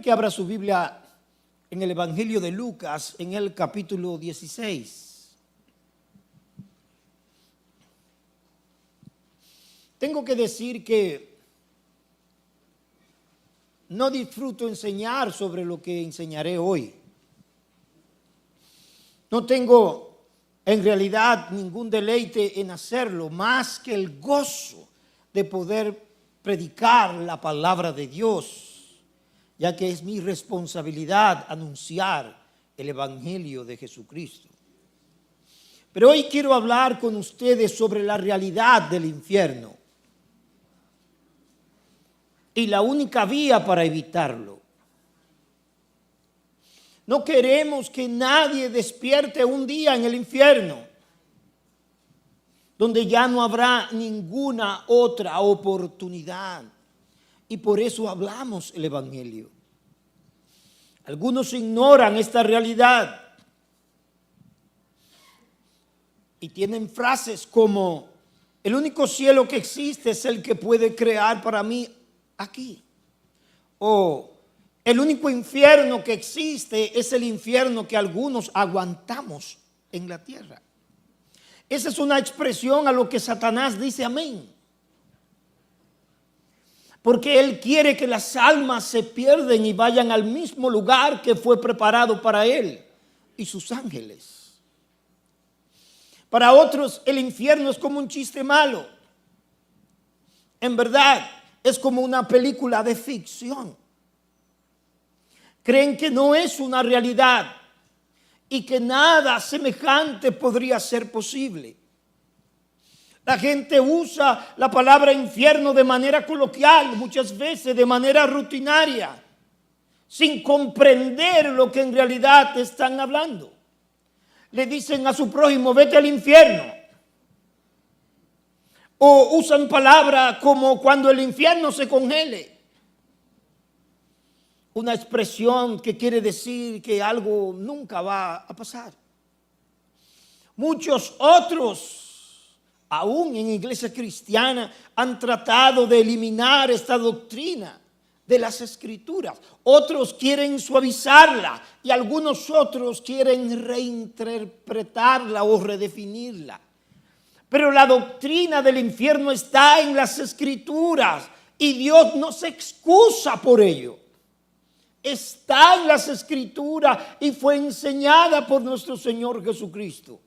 que abra su Biblia en el Evangelio de Lucas, en el capítulo 16. Tengo que decir que no disfruto enseñar sobre lo que enseñaré hoy. No tengo en realidad ningún deleite en hacerlo, más que el gozo de poder predicar la palabra de Dios, ya que es mi responsabilidad anunciar el Evangelio de Jesucristo. Pero hoy quiero hablar con ustedes sobre la realidad del infierno y la única vía para evitarlo. No queremos que nadie despierte un día en el infierno, donde ya no habrá ninguna otra oportunidad. Y por eso hablamos el Evangelio. Algunos ignoran esta realidad y tienen frases como: el único cielo que existe es el que puede crear para mí aquí. O el único infierno que existe es el infierno que algunos aguantamos en la tierra. Esa es una expresión a lo que Satanás dice amén. Porque él quiere que las almas se pierden y vayan al mismo lugar que fue preparado para él y sus ángeles. Para otros el infierno es como un chiste malo. En verdad es como una película de ficción. Creen que no es una realidad y que nada semejante podría ser posible. La gente usa la palabra infierno de manera coloquial, muchas veces de manera rutinaria, sin comprender lo que en realidad están hablando. Le dicen a su prójimo: vete al infierno. O usan palabras como cuando el infierno se congele. Una expresión que quiere decir que algo nunca va a pasar. Muchos otros, aún en iglesia cristiana, han tratado de eliminar esta doctrina de las Escrituras. Otros quieren suavizarla y algunos otros quieren reinterpretarla o redefinirla. Pero la doctrina del infierno está en las Escrituras y Dios no se excusa por ello. Está en las Escrituras y fue enseñada por nuestro Señor Jesucristo.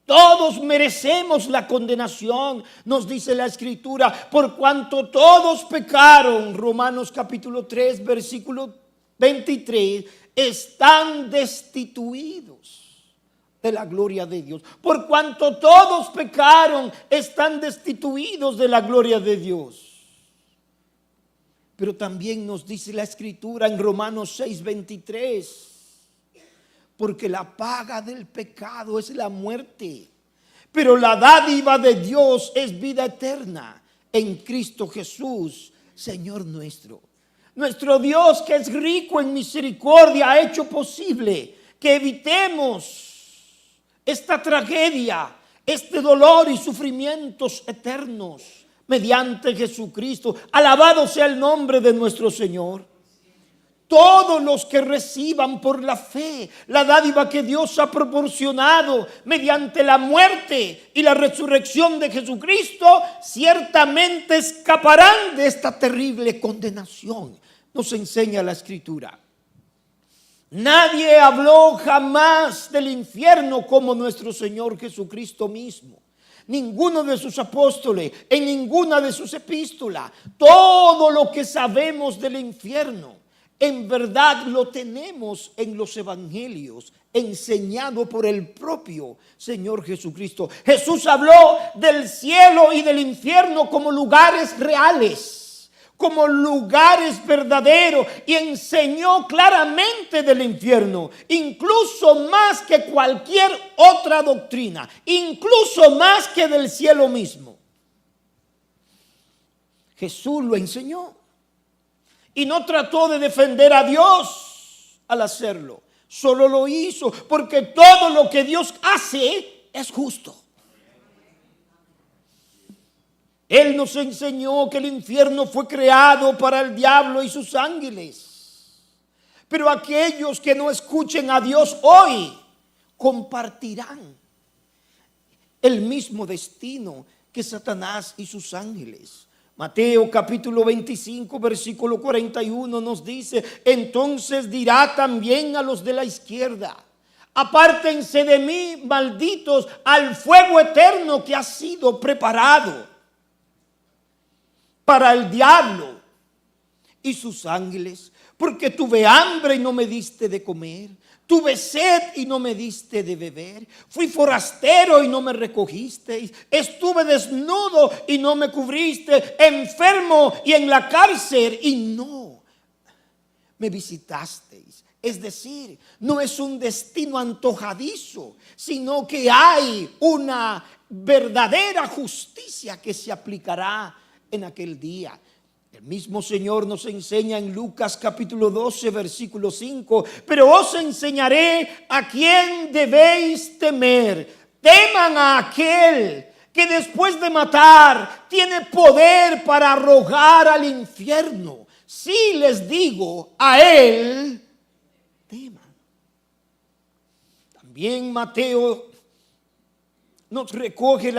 Todos merecemos la condenación, nos dice la Escritura, por cuanto todos pecaron. Romanos capítulo 3, versículo 23, están destituidos de la gloria de Dios. Por cuanto todos pecaron, están destituidos de la gloria de Dios. Pero también nos dice la Escritura en Romanos 6, 23, porque la paga del pecado es la muerte, pero la dádiva de Dios es vida eterna en Cristo Jesús, Señor nuestro. Nuestro Dios, que es rico en misericordia, ha hecho posible que evitemos esta tragedia, este dolor y sufrimientos eternos mediante Jesucristo. Alabado sea el nombre de nuestro Señor. Todos los que reciban por la fe la dádiva que Dios ha proporcionado mediante la muerte y la resurrección de Jesucristo, ciertamente escaparán de esta terrible condenación. Nos enseña la Escritura. Nadie habló jamás del infierno como nuestro Señor Jesucristo mismo. Ninguno de sus apóstoles, en ninguna de sus epístolas. Todo lo que sabemos del infierno, en verdad lo tenemos en los evangelios, enseñado por el propio Señor Jesucristo. Jesús habló del cielo y del infierno como lugares reales, como lugares verdaderos, y enseñó claramente del infierno, incluso más que cualquier otra doctrina, incluso más que del cielo mismo. Jesús lo enseñó y no trató de defender a Dios al hacerlo, solo lo hizo porque todo lo que Dios hace es justo. Él nos enseñó que el infierno fue creado para el diablo y sus ángeles. Pero aquellos que no escuchen a Dios hoy compartirán el mismo destino que Satanás y sus ángeles. Mateo capítulo 25 versículo 41 nos dice: entonces dirá también a los de la izquierda: apártense de mí, malditos, al fuego eterno que ha sido preparado para el diablo y sus ángeles, porque tuve hambre y no me diste de comer, tuve sed y no me diste de beber, fui forastero y no me recogisteis, estuve desnudo y no me cubriste, enfermo y en la cárcel y no me visitasteis. Es decir, no es un destino antojadizo, sino que hay una verdadera justicia que se aplicará en aquel día. El mismo Señor nos enseña en Lucas capítulo 12 versículo 5: pero os enseñaré a quién debéis temer. Teman a aquel que después de matar tiene poder para arrojar al infierno. Si les digo, a él teman. También Mateo nos recoge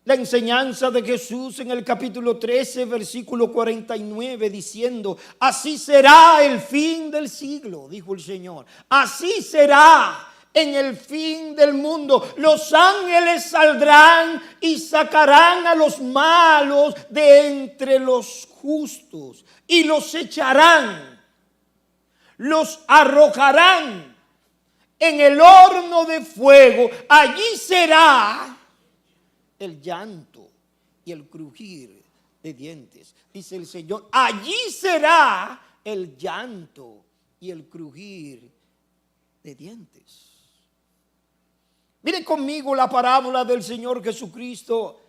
la enseñanza de Jesús en el capítulo 13, versículo 49, diciendo: así será el fin del siglo, dijo el Señor. Así será en el fin del mundo. Los ángeles saldrán y sacarán a los malos de entre los justos y los echarán, los arrojarán en el horno de fuego. Allí será el llanto y el crujir de dientes. Dice el Señor: allí será el llanto y el crujir de dientes. Mire conmigo la parábola del Señor Jesucristo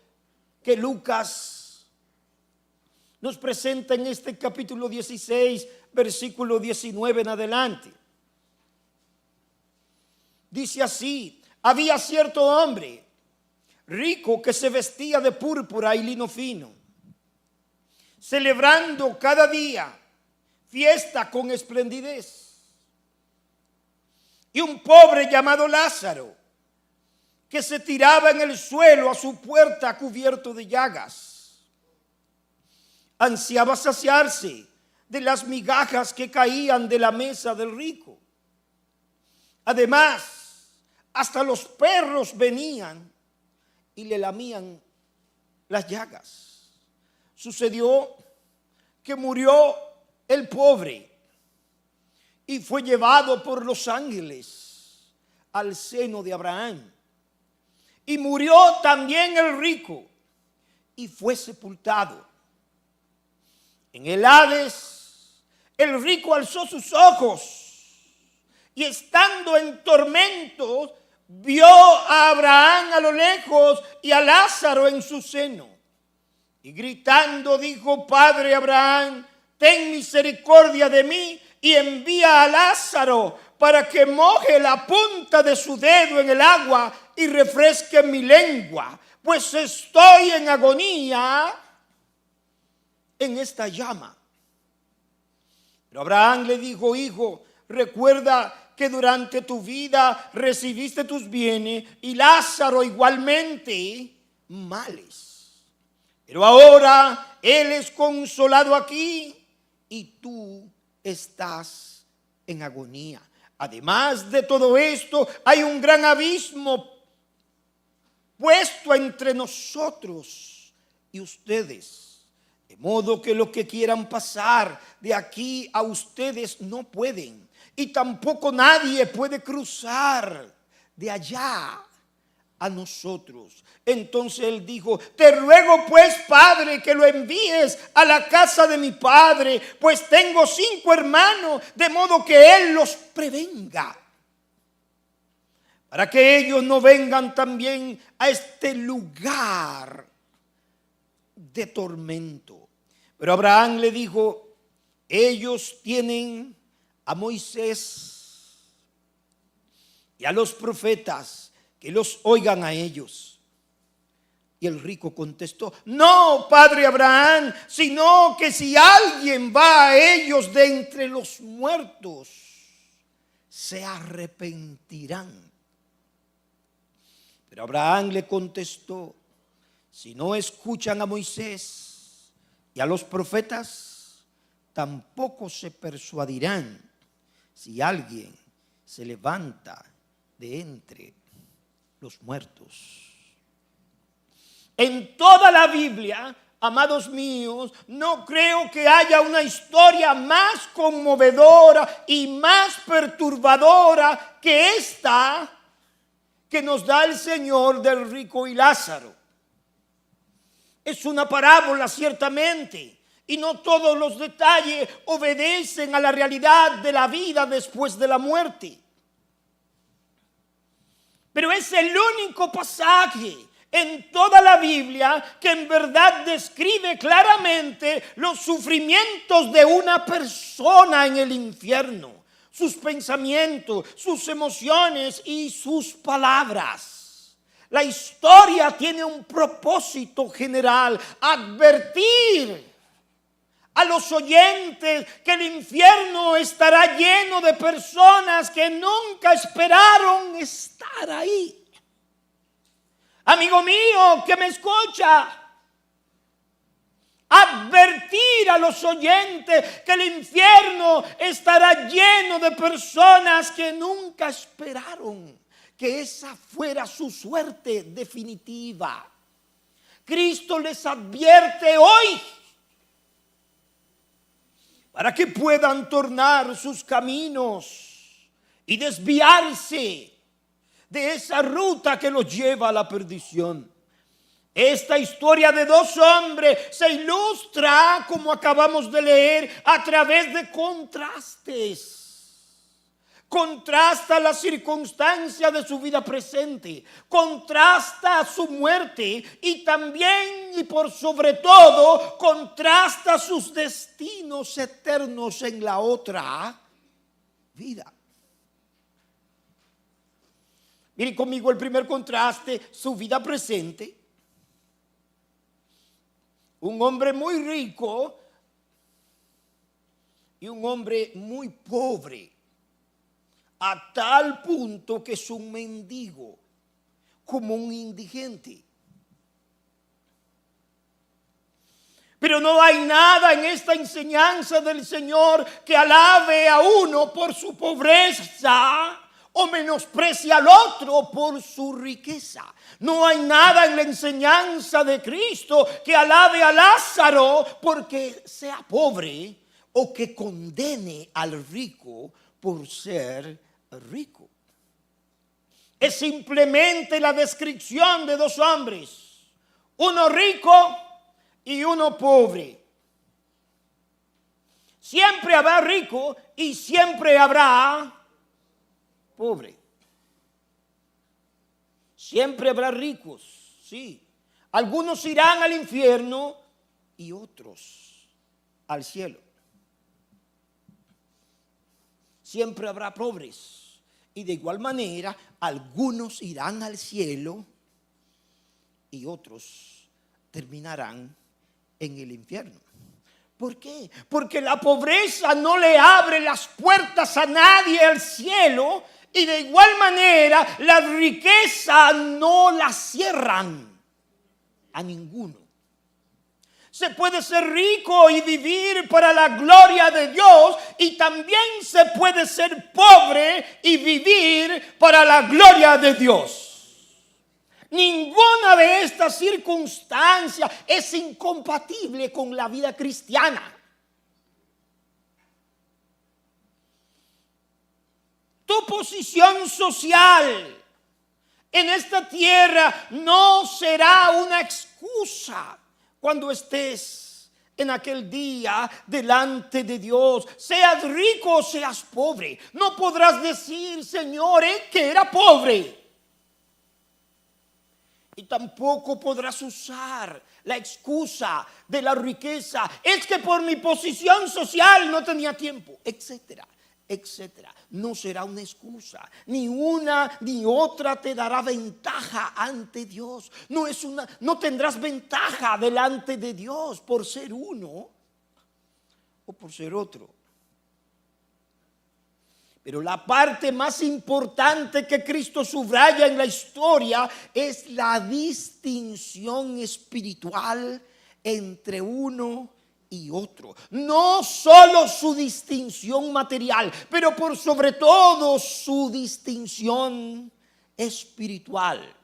que Lucas nos presenta en este capítulo 16, versículo 19 en adelante. Dice así: había cierto hombre rico que se vestía de púrpura y lino fino, celebrando cada día fiesta con esplendidez. Y un pobre llamado Lázaro, que se tiraba en el suelo a su puerta cubierto de llagas, ansiaba saciarse de las migajas que caían de la mesa del rico. Además, hasta los perros venían y le lamían las llagas. Sucedió que murió el pobre y fue llevado por los ángeles al seno de Abraham. Y murió también el rico y fue sepultado. En el Hades, el rico alzó sus ojos y, estando en tormentos, vio a Abraham a lo lejos y a Lázaro en su seno. Y gritando dijo: Padre Abraham, ten misericordia de mí y envía a Lázaro para que moje la punta de su dedo en el agua y refresque mi lengua, pues estoy en agonía en esta llama. Pero Abraham le dijo: hijo, recuerda que durante tu vida recibiste tus bienes y Lázaro igualmente males. Pero ahora él es consolado aquí y tú estás en agonía. Además de todo esto, hay un gran abismo puesto entre nosotros y ustedes, de modo que los que quieran pasar de aquí a ustedes no pueden, y tampoco nadie puede cruzar de allá a nosotros. Entonces él dijo: te ruego pues, Padre, que lo envíes a la casa de mi padre, pues tengo 5 hermanos, de modo que él los prevenga, para que ellos no vengan también a este lugar de tormento. Pero Abraham le dijo: ellos tienen a Moisés y a los profetas, que los oigan a ellos. Y el rico contestó: no, padre Abraham, sino que si alguien va a ellos de entre los muertos, se arrepentirán. Pero Abraham le contestó: si no escuchan a Moisés y a los profetas, tampoco se persuadirán si alguien se levanta de entre los muertos. En toda la Biblia, amados míos, no creo que haya una historia más conmovedora y más perturbadora que esta que nos da el Señor del rico y Lázaro. Es una parábola ciertamente, y no todos los detalles obedecen a la realidad de la vida después de la muerte. Pero es el único pasaje en toda la Biblia que en verdad describe claramente los sufrimientos de una persona en el infierno, sus pensamientos, sus emociones y sus palabras. La historia tiene un propósito general: advertir a los oyentes que el infierno estará lleno de personas que nunca esperaron estar ahí. Amigo mío que me escucha, advertir a los oyentes que el infierno estará lleno de personas que nunca esperaron que esa fuera su suerte definitiva. Cristo les advierte hoy para que puedan tornar sus caminos y desviarse de esa ruta que los lleva a la perdición. Esta historia de dos hombres se ilustra, como acabamos de leer, a través de contrastes. Contrasta la circunstancia de su vida presente, contrasta su muerte y también y por sobre todo contrasta sus destinos eternos en la otra vida. Miren conmigo el primer contraste: su vida presente. Un hombre muy rico y un hombre muy pobre, a tal punto que es un mendigo, como un indigente. Pero no hay nada en esta enseñanza del Señor que alabe a uno por su pobreza o menosprecie al otro por su riqueza. No hay nada en la enseñanza de Cristo que alabe a Lázaro porque sea pobre, o que condene al rico por ser rico. Es simplemente la descripción de dos hombres, uno rico y uno pobre. Siempre habrá rico y siempre habrá pobre. Siempre habrá ricos, sí. Algunos irán al infierno y otros al cielo. Siempre habrá pobres. Y de igual manera, algunos irán al cielo y otros terminarán en el infierno. ¿Por qué? Porque la pobreza no le abre las puertas a nadie al cielo, y de igual manera la riqueza no la cierran a ninguno. Se puede ser rico y vivir para la gloria de Dios, y también se puede ser pobre y vivir para la gloria de Dios. Ninguna de estas circunstancias es incompatible con la vida cristiana. Tu posición social en esta tierra no será una excusa cuando estés en aquel día delante de Dios. Seas rico o seas pobre, no podrás decir: Señor, que era pobre. Y tampoco podrás usar la excusa de la riqueza: es que por mi posición social no tenía tiempo, etcétera. etcétera. No será una excusa. Ni una ni otra te dará ventaja ante Dios. No tendrás ventaja delante de Dios por ser uno o por ser otro. Pero la parte más importante que Cristo subraya en la historia es la distinción espiritual entre uno y otro. No solo su distinción material, pero por sobre todo su distinción espiritual.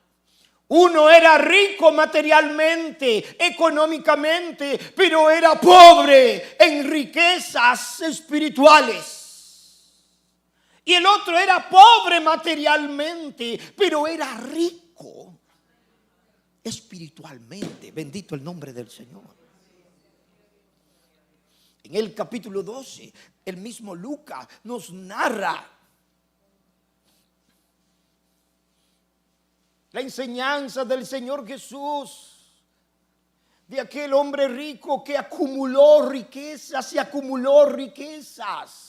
Uno era rico materialmente, económicamente, pero era pobre en riquezas espirituales. Y el otro era pobre materialmente, pero era rico espiritualmente. Bendito el nombre del Señor. En el capítulo 12, el mismo Lucas nos narra la enseñanza del Señor Jesús, de aquel hombre rico que acumuló riquezas y acumuló riquezas.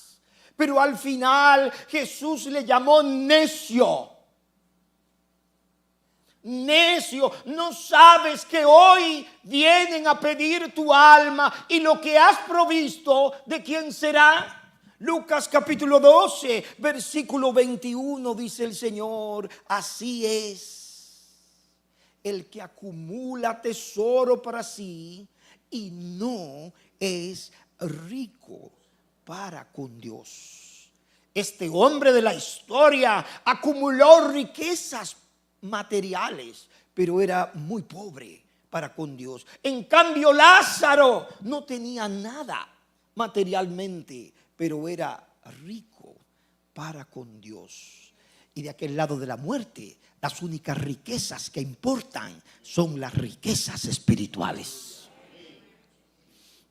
Pero al final Jesús le llamó necio. Necio, ¿no sabes que hoy vienen a pedir tu alma y lo que has provisto, de quién será? Lucas capítulo 12, versículo 21 dice el Señor: así es el que acumula tesoro para sí y no es rico para con Dios. Este hombre de la historia acumuló riquezas materiales, pero era muy pobre para con Dios. En cambio, Lázaro no tenía nada materialmente, pero era rico para con Dios. Y de aquel lado de la muerte, las únicas riquezas que importan son las riquezas espirituales.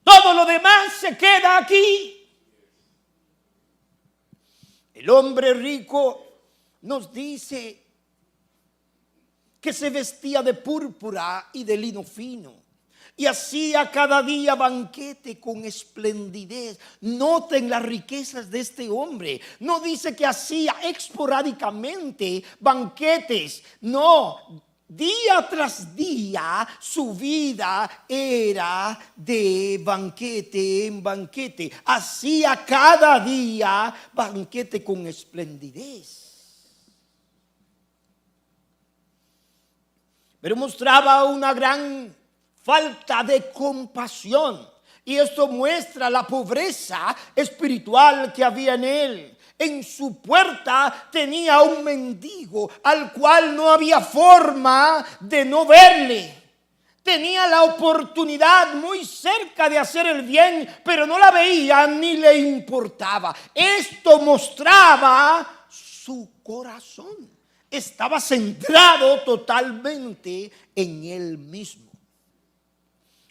Todo lo demás se queda aquí. El hombre rico nos dice que se vestía de púrpura y de lino fino y hacía cada día banquete con esplendidez. Noten las riquezas de este hombre. No dice que hacía esporádicamente banquetes. No, día tras día su vida era de banquete en banquete. Hacía cada día banquete con esplendidez. Pero mostraba una gran falta de compasión. Y esto muestra la pobreza espiritual que había en él. En su puerta tenía un mendigo al cual no había forma de no verle. Tenía la oportunidad muy cerca de hacer el bien, pero no la veía ni le importaba. Esto mostraba su corazón. Estaba centrado totalmente en él mismo.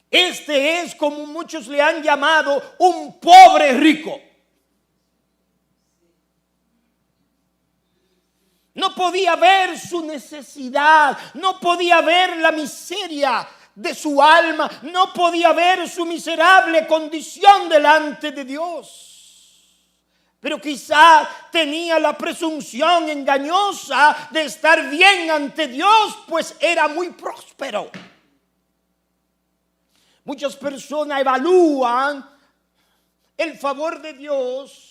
Este es, como muchos le han llamado, un pobre rico. No podía ver su necesidad, no podía ver la miseria de su alma, no podía ver su miserable condición delante de Dios. Pero quizá tenía la presunción engañosa de estar bien ante Dios, pues era muy próspero. Muchas personas evalúan el favor de Dios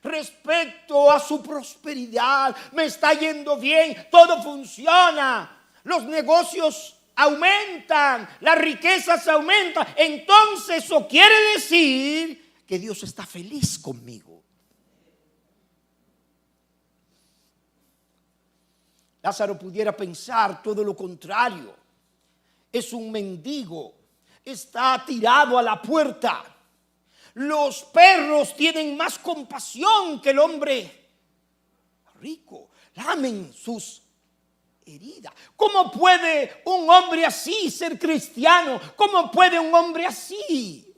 respecto a su prosperidad. Me está yendo bien, todo funciona, los negocios aumentan, las riquezas aumentan. Entonces eso quiere decir que Dios está feliz conmigo. Lázaro pudiera pensar todo lo contrario. Es un mendigo, está tirado a la puerta. Los perros tienen más compasión que el hombre rico. Lamen sus heridas. ¿Cómo puede un hombre así ser cristiano? ¿Cómo puede un hombre así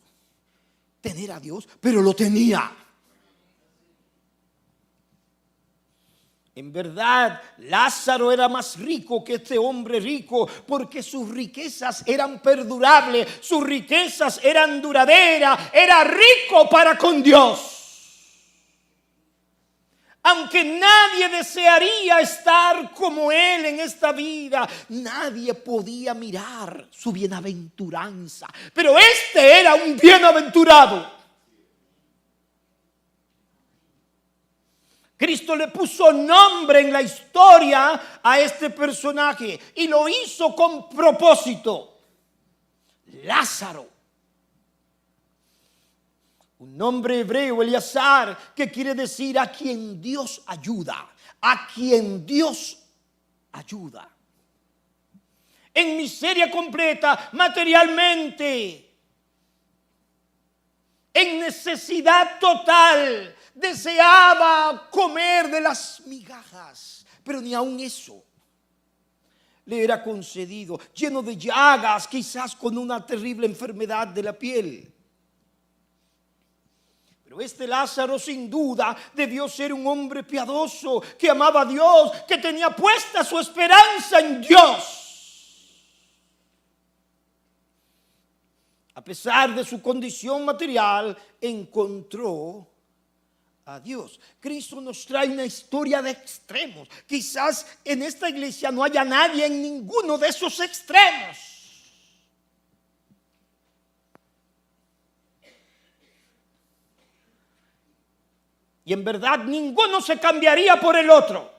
tener a Dios? Pero lo tenía. En verdad, Lázaro era más rico que este hombre rico, porque sus riquezas eran perdurables, sus riquezas eran duraderas, era rico para con Dios. Aunque nadie desearía estar como él en esta vida, nadie podía mirar su bienaventuranza. Pero este era un bienaventurado. Cristo le puso nombre en la historia a este personaje y lo hizo con propósito. Lázaro. Un nombre hebreo, Eleazar, que quiere decir a quien Dios ayuda. A quien Dios ayuda. En miseria completa, materialmente. En necesidad total. Deseaba comer de las migajas. Pero ni aun eso le era concedido. Lleno de llagas, quizás con una terrible enfermedad de la piel. Pero este Lázaro sin duda debió ser un hombre piadoso, que amaba a Dios, que tenía puesta su esperanza en Dios. A pesar de su condición material, encontró a Dios. Cristo nos trae una historia de extremos. Quizás en esta iglesia no haya nadie en ninguno de esos extremos. Y en verdad ninguno se cambiaría por el otro.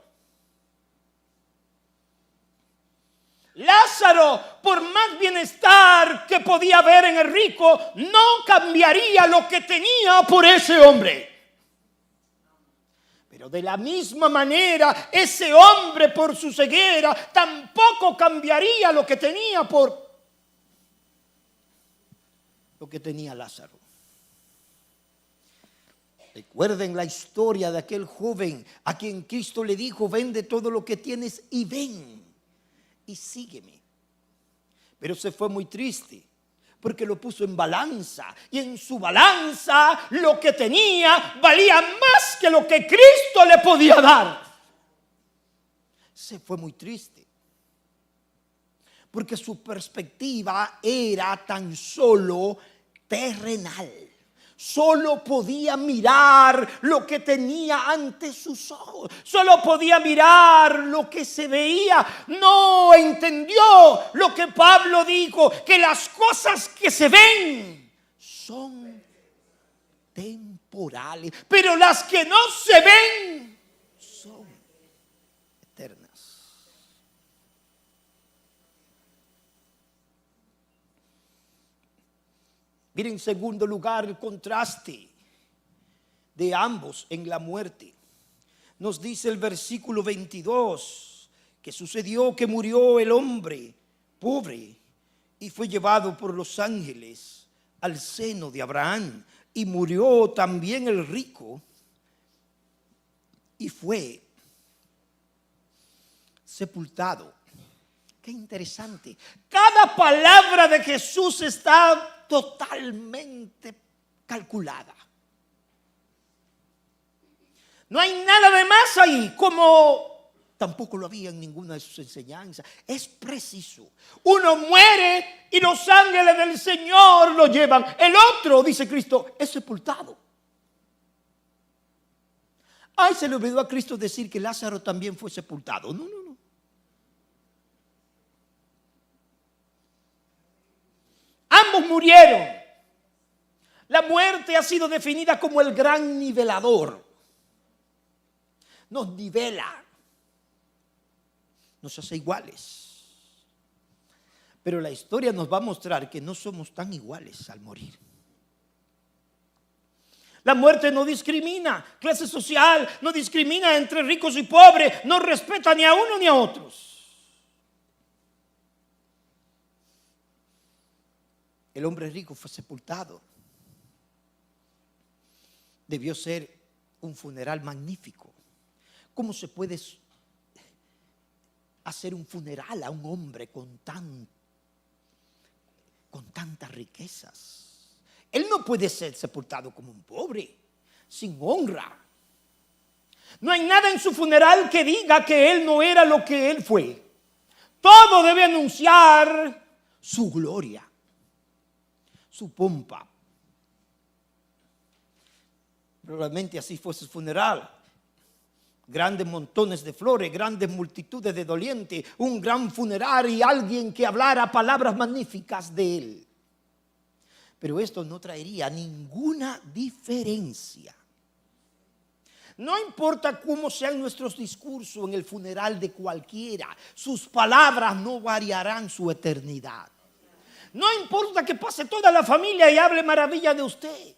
Lázaro, por más bienestar que podía ver en el rico, no cambiaría lo que tenía por ese hombre. Pero de la misma manera, ese hombre por su ceguera tampoco cambiaría lo que tenía por lo que tenía Lázaro. Recuerden la historia de aquel joven a quien Cristo le dijo: vende todo lo que tienes y ven y sígueme. Pero se fue muy triste porque lo puso en balanza, y en su balanza lo que tenía valía más que lo que Cristo le podía dar. Se fue muy triste porque su perspectiva era tan solo terrenal. Solo podía mirar lo que tenía ante sus ojos. Solo podía mirar lo que se veía. No entendió lo que Pablo dijo, que las cosas que se ven son temporales, pero las que no se ven son eternas. Miren, en segundo lugar, el contraste de ambos en la muerte. Nos dice el versículo 22 que sucedió que murió el hombre pobre y fue llevado por los ángeles al seno de Abraham, y murió también el rico y fue sepultado. Qué interesante. Cada palabra de Jesús está totalmente calculada. No hay nada de más ahí, como tampoco lo había en ninguna de sus enseñanzas. Es preciso. Uno muere y los ángeles del Señor lo llevan. El otro, dice Cristo, es sepultado. Ay, se le olvidó a Cristo decir que Lázaro también fue sepultado. No. Ambos murieron. La muerte ha sido definida como el gran nivelador. Nos nivela. Nos hace iguales. Pero la historia nos va a mostrar que no somos tan iguales al morir. La muerte no discrimina clase social, no discrimina entre ricos y pobres, no respeta ni a uno ni a otros. El hombre rico fue sepultado. Debió ser un funeral magnífico. ¿Cómo se puede hacer un funeral a un hombre con tantas riquezas? Él no puede ser sepultado como un pobre, sin honra. No hay nada en su funeral que diga que él no era lo que él fue. Todo debe anunciar su gloria, su pompa. Probablemente así fue su funeral. grandes montones de flores, grandes multitudes de dolientes, un gran funeral y alguien que hablara palabras magníficas de él. Pero esto no traería ninguna diferencia. No importa cómo sean nuestros discursos en el funeral de cualquiera, sus palabras no variarán su eternidad. No importa que pase toda la familia y hable maravilla de usted.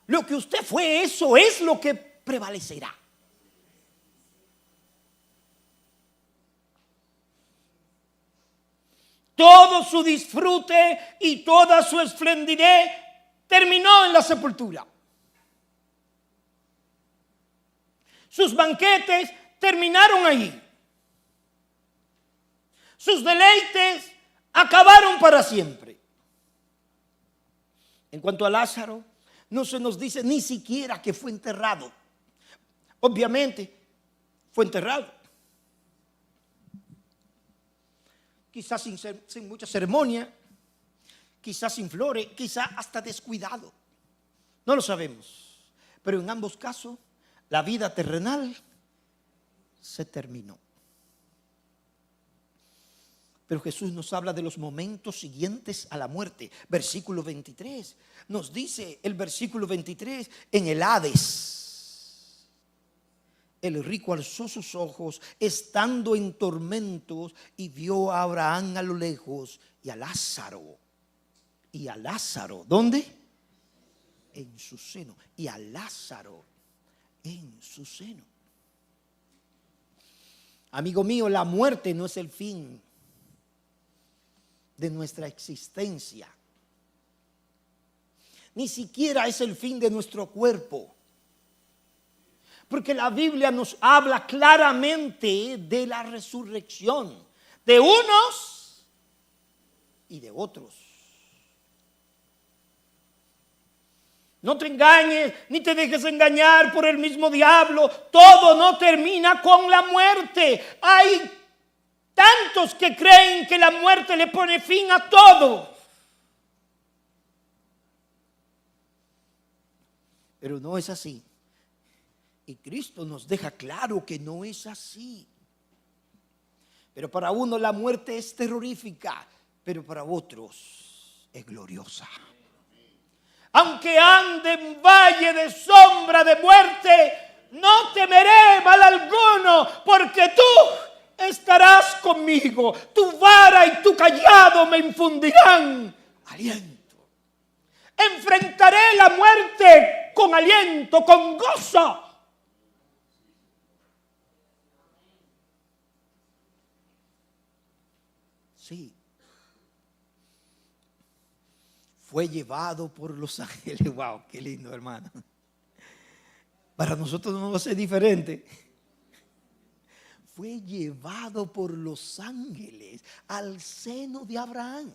Lo que usted fue, eso es lo que prevalecerá. Todo su disfrute y toda su esplendidez terminó en la sepultura. Sus banquetes terminaron allí. Sus deleites acabaron para siempre. En cuanto a Lázaro, no se nos dice ni siquiera que fue enterrado. Obviamente, fue enterrado. Quizás sin mucha ceremonia, quizás sin flores, quizás hasta descuidado. No lo sabemos. Pero en ambos casos, la vida terrenal se terminó. Pero Jesús nos habla de los momentos siguientes a la muerte. Versículo 23. Nos dice el versículo 23, en el Hades, el rico alzó sus ojos estando en tormentos y vio a Abraham a lo lejos y a Lázaro. ¿Y a Lázaro? ¿Dónde? En su seno. Y a Lázaro en su seno. Amigo mío, la muerte no es el fin de nuestra existencia. Ni siquiera es el fin de nuestro cuerpo. Porque la Biblia nos habla claramente de la resurrección de unos y de otros. No te engañes, ni te dejes engañar por el mismo diablo. Todo no termina con la muerte. Hay tantos que creen que la muerte le pone fin a todo. Pero no es así. Y Cristo nos deja claro que no es así. Pero para uno la muerte es terrorífica, pero para otros es gloriosa. Aunque ande en valle de sombra de muerte, no temeré mal alguno, porque tú estarás conmigo. Tu vara y tu cayado me infundirán aliento. Enfrentaré la muerte con aliento, con gozo. Sí. Fue llevado por los ángeles. Wow, qué lindo, hermano. Para nosotros no va a ser diferente. Fue llevado por los ángeles al seno de Abraham.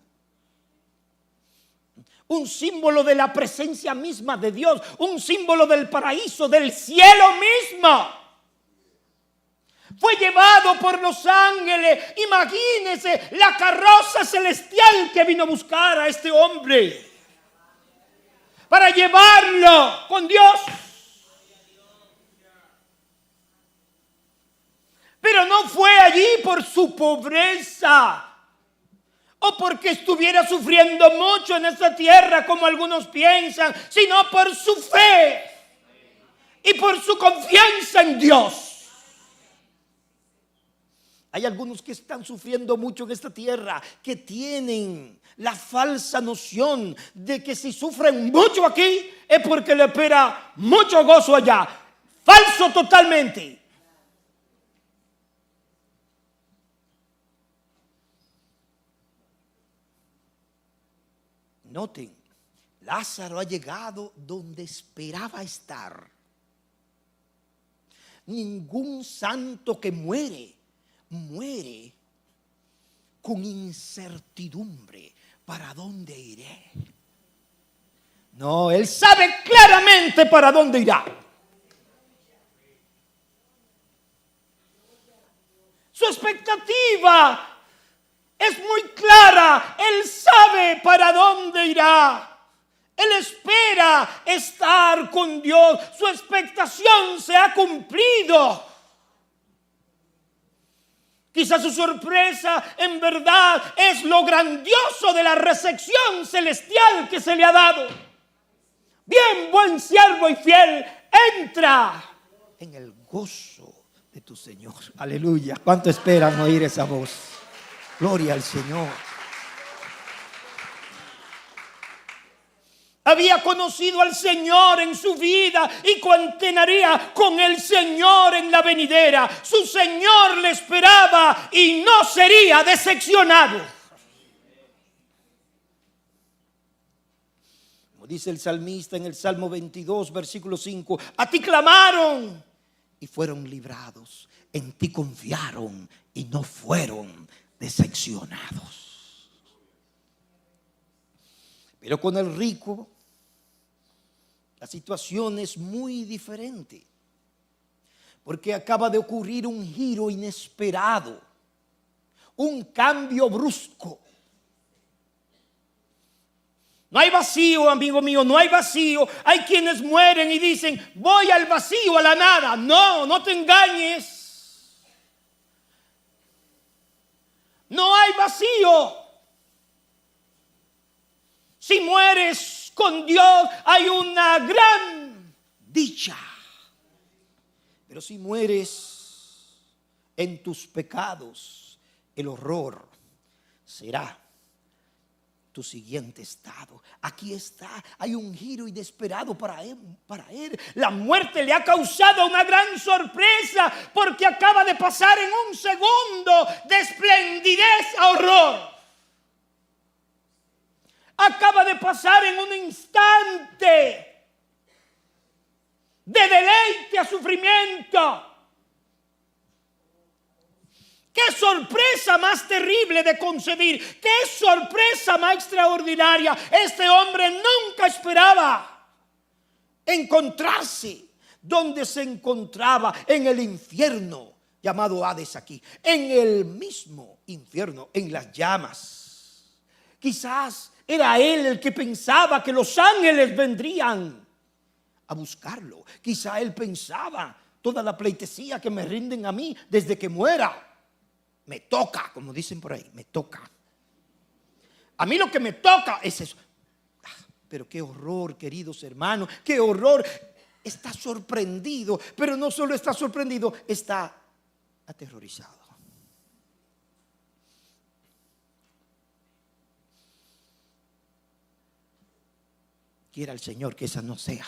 Un símbolo de la presencia misma de Dios. Un símbolo del paraíso, del cielo mismo. Fue llevado por los ángeles. Imagínense la carroza celestial que vino a buscar a este hombre para llevarlo con Dios. Pero no fue allí por su pobreza o porque estuviera sufriendo mucho en esta tierra como algunos piensan, sino por su fe y por su confianza en Dios. Hay algunos que están sufriendo mucho en esta tierra, que tienen la falsa noción de que si sufren mucho aquí es porque le espera mucho gozo allá. Falso totalmente. Noten, Lázaro ha llegado donde esperaba estar. Ningún santo que muere con incertidumbre. ¿Para dónde iré? No, él sabe claramente para dónde irá. Su expectativa es muy clara. Él sabe para dónde irá. Él espera estar con Dios. Su expectación se ha cumplido. Quizás su sorpresa en verdad es lo grandioso de la recepción celestial que se le ha dado. Bien, buen siervo y fiel, entra en el gozo de tu Señor. Aleluya. ¿Cuánto esperan oír esa voz? Gloria al Señor. Había conocido al Señor en su vida y continuaría con el Señor en la venidera. Su Señor le esperaba y no sería decepcionado. Como dice el salmista en el Salmo 22, versículo 5, a ti clamaron y fueron librados. En ti confiaron y no fueron decepcionados. Pero con el rico la situación es muy diferente, porque acaba de ocurrir un giro inesperado, un cambio brusco. No hay vacío, amigo mío, no hay vacío. Hay quienes mueren y dicen, voy al vacío, a la nada. No, no te engañes. No hay vacío. Si mueres con Dios hay una gran dicha. Pero si mueres en tus pecados, el horror será tu siguiente estado. Aquí está, hay un giro inesperado para él. La muerte le ha causado una gran sorpresa porque acaba de pasar en un segundo de esplendidez a horror. Acaba de pasar en un instante de deleite a sufrimiento. ¡Qué sorpresa más terrible de concebir! ¡Qué sorpresa más extraordinaria! Este hombre nunca esperaba encontrarse donde se encontraba, en el infierno llamado Hades aquí, en el mismo infierno, en las llamas. Quizás era él el que pensaba que los ángeles vendrían a buscarlo. Quizá él pensaba, toda la pleitesía que me rinden a mí desde que muera, me toca, como dicen por ahí, me toca. A mí lo que me toca es eso. Pero qué horror, queridos hermanos, qué horror. Está sorprendido, pero no solo está sorprendido, está aterrorizado. Quiera el Señor que esa no sea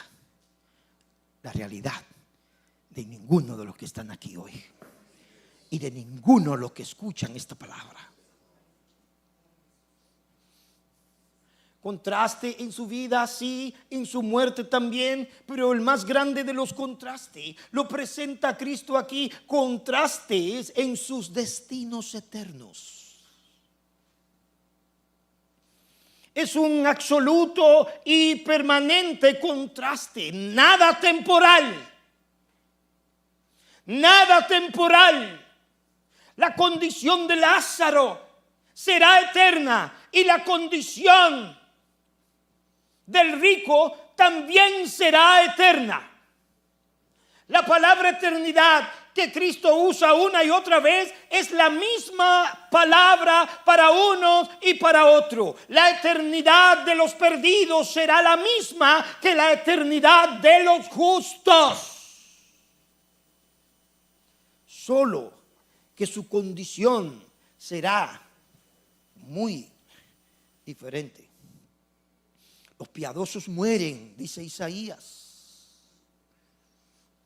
la realidad de ninguno de los que están aquí hoy y de ninguno de los que escuchan esta palabra. Contraste en su vida, sí, en su muerte también, pero el más grande de los contrastes lo presenta Cristo aquí, contrastes en sus destinos eternos. Es un absoluto y permanente contraste, nada temporal. Nada temporal. La condición de Lázaro será eterna y la condición del rico también será eterna. La palabra eternidad que Cristo usa una y otra vez es la misma palabra para unos y para otros. La eternidad de los perdidos será la misma que la eternidad de los justos. Solo que su condición será muy diferente. Los piadosos mueren, dice Isaías.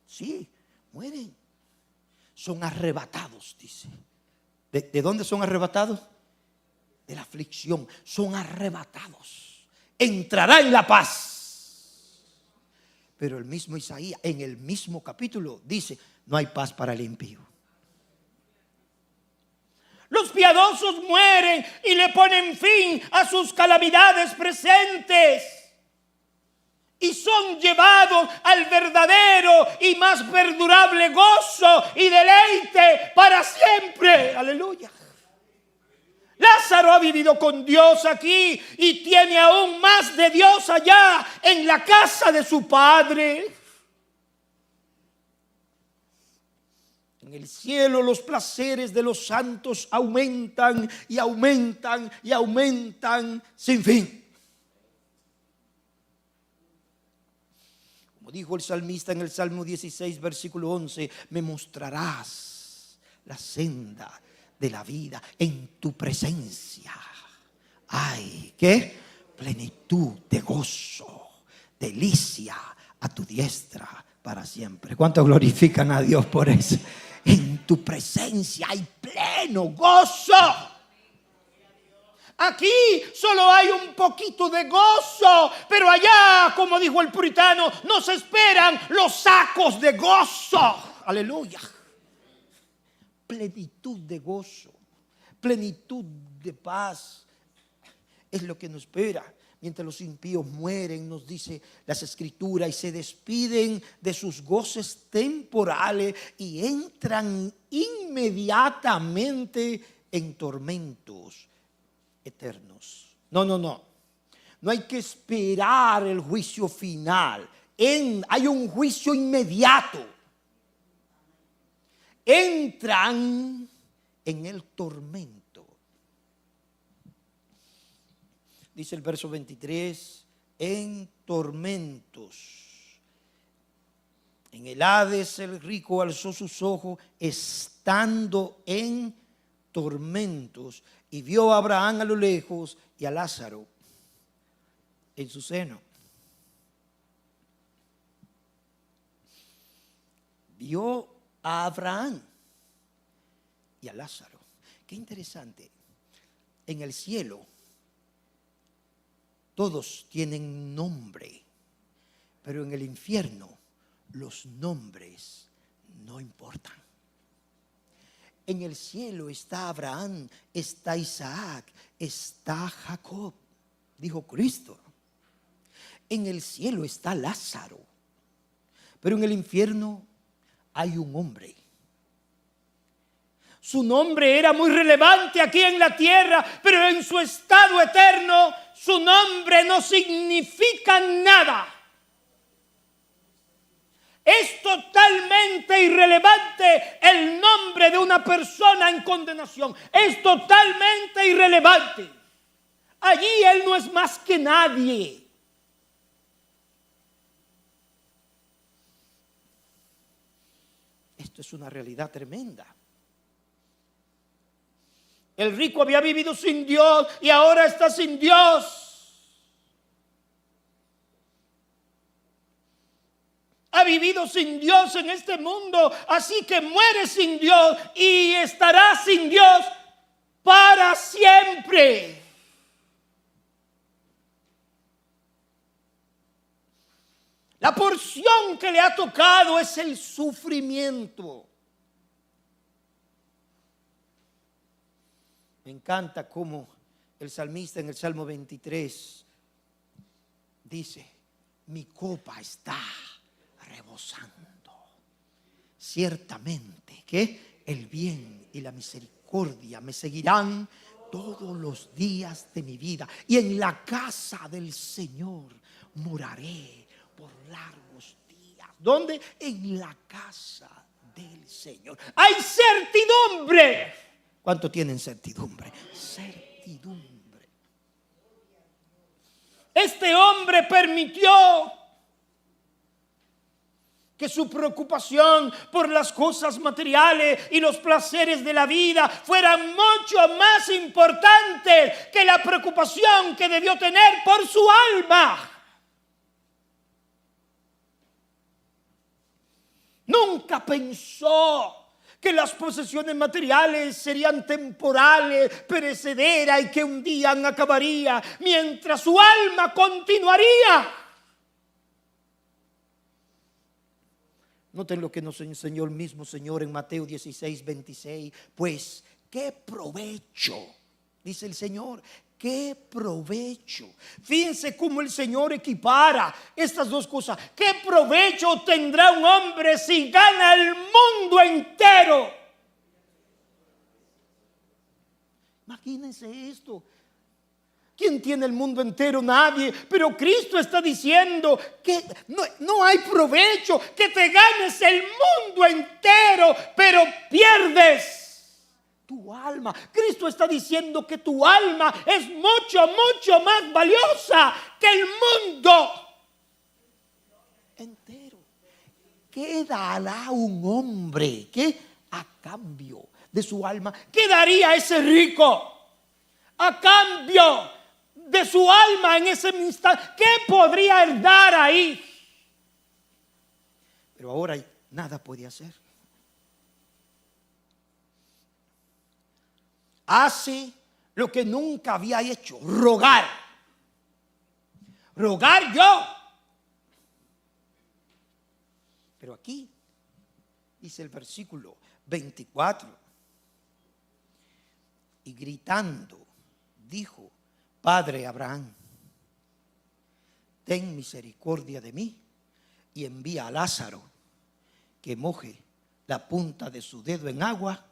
Sí, mueren. Son arrebatados, dice. ¿De dónde son arrebatados? De la aflicción. Son arrebatados. Entrará en la paz. Pero el mismo Isaías, en el mismo capítulo, dice: no hay paz para el impío. Los piadosos mueren y le ponen fin a sus calamidades presentes. Y son llevados al verdadero y más perdurable gozo y deleite para siempre. Aleluya. Lázaro ha vivido con Dios aquí y tiene aún más de Dios allá en la casa de su padre. En el cielo los placeres de los santos aumentan y aumentan y aumentan sin fin. Como dijo el salmista en el Salmo 16, versículo 11, me mostrarás la senda de la vida en tu presencia. Ay, ¿qué? Plenitud de gozo, delicia a tu diestra para siempre. ¿Cuántos glorifican a Dios por eso? En tu presencia hay pleno gozo. Aquí solo hay un poquito de gozo, pero allá, como dijo el puritano, nos esperan los sacos de gozo. Aleluya. Plenitud de gozo, plenitud de paz es lo que nos espera. Mientras los impíos mueren, nos dice las Escrituras, y se despiden de sus goces temporales y entran inmediatamente en tormentos eternos. No. No hay que esperar el juicio final. Hay un juicio inmediato. Entran en el tormento. Dice el verso 23, en tormentos. En el Hades el rico alzó sus ojos estando en tormentos y vio a Abraham a lo lejos y a Lázaro en su seno. Vio a Abraham y a Lázaro. Qué interesante. En el cielo todos tienen nombre, pero en el infierno los nombres no importan. En el cielo está Abraham, está Isaac, está Jacob, dijo Cristo. En el cielo está Lázaro, pero en el infierno hay un hombre. Su nombre era muy relevante aquí en la tierra, pero en su estado eterno, su nombre no significa nada. Es totalmente irrelevante el nombre de una persona en condenación. Es totalmente irrelevante. Allí él no es más que nadie. Esto es una realidad tremenda. El rico había vivido sin Dios y ahora está sin Dios. Ha vivido sin Dios en este mundo, así que muere sin Dios y estará sin Dios para siempre. La porción que le ha tocado es el sufrimiento. Me encanta cómo el salmista en el Salmo 23 dice, mi copa está rebosando. Ciertamente que el bien y la misericordia me seguirán todos los días de mi vida. Y en la casa del Señor moraré por largos días. ¿Dónde? En la casa del Señor. Hay certidumbre. ¿Cuánto tienen certidumbre? Certidumbre. Este hombre permitió que su preocupación por las cosas materiales y los placeres de la vida fueran mucho más importantes que la preocupación que debió tener por su alma. Nunca pensó que las posesiones materiales serían temporales, perecederas y que un día acabaría, mientras su alma continuaría. Noten lo que nos enseñó el mismo Señor en Mateo 16, 26. Pues, ¿qué provecho? Dice el Señor. ¿Qué provecho? Fíjense cómo el Señor equipara estas dos cosas. ¿Qué provecho tendrá un hombre si gana el mundo entero? Imagínense esto. ¿Quién tiene el mundo entero? Nadie. Pero Cristo está diciendo que no hay provecho, que te ganes el mundo entero, pero alma. Cristo está diciendo que tu alma es mucho, mucho más valiosa que el mundo entero. ¿Qué dará un hombre? ¿Qué a cambio de su alma? ¿Qué daría ese rico a cambio de su alma en ese instante? ¿Qué podría él dar ahí? Pero ahora nada puede hacer. Hace lo que nunca había hecho: rogar. Rogar yo. Pero aquí dice el versículo 24: y gritando dijo: Padre Abraham, ten misericordia de mí y envía a Lázaro que moje la punta de su dedo en agua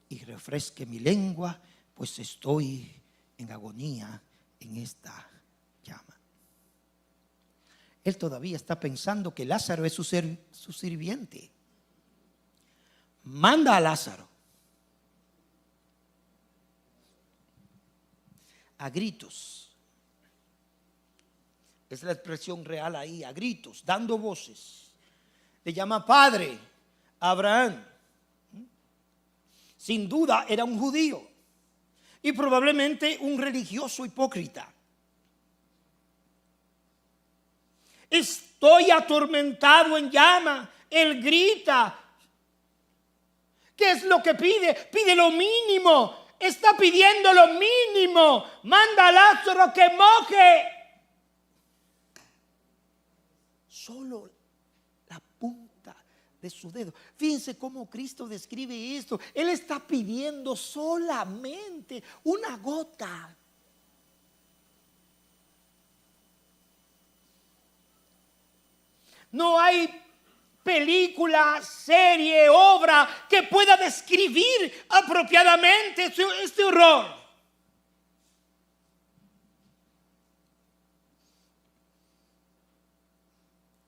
y refresque mi lengua, pues estoy en agonía en esta llama. Él todavía está pensando que Lázaro es su sirviente. Manda a Lázaro a gritos. Es la expresión real ahí, a gritos, dando voces. Le llama Padre Abraham. Sin duda era un judío y probablemente un religioso hipócrita. Estoy atormentado en llama. Él grita. ¿Qué es lo que pide? Pide lo mínimo. Está pidiendo lo mínimo. Manda a Lázaro que moje solo la punta de su dedo. Fíjense cómo Cristo describe esto. Él está pidiendo solamente una gota. No hay película, serie, obra que pueda describir apropiadamente este horror.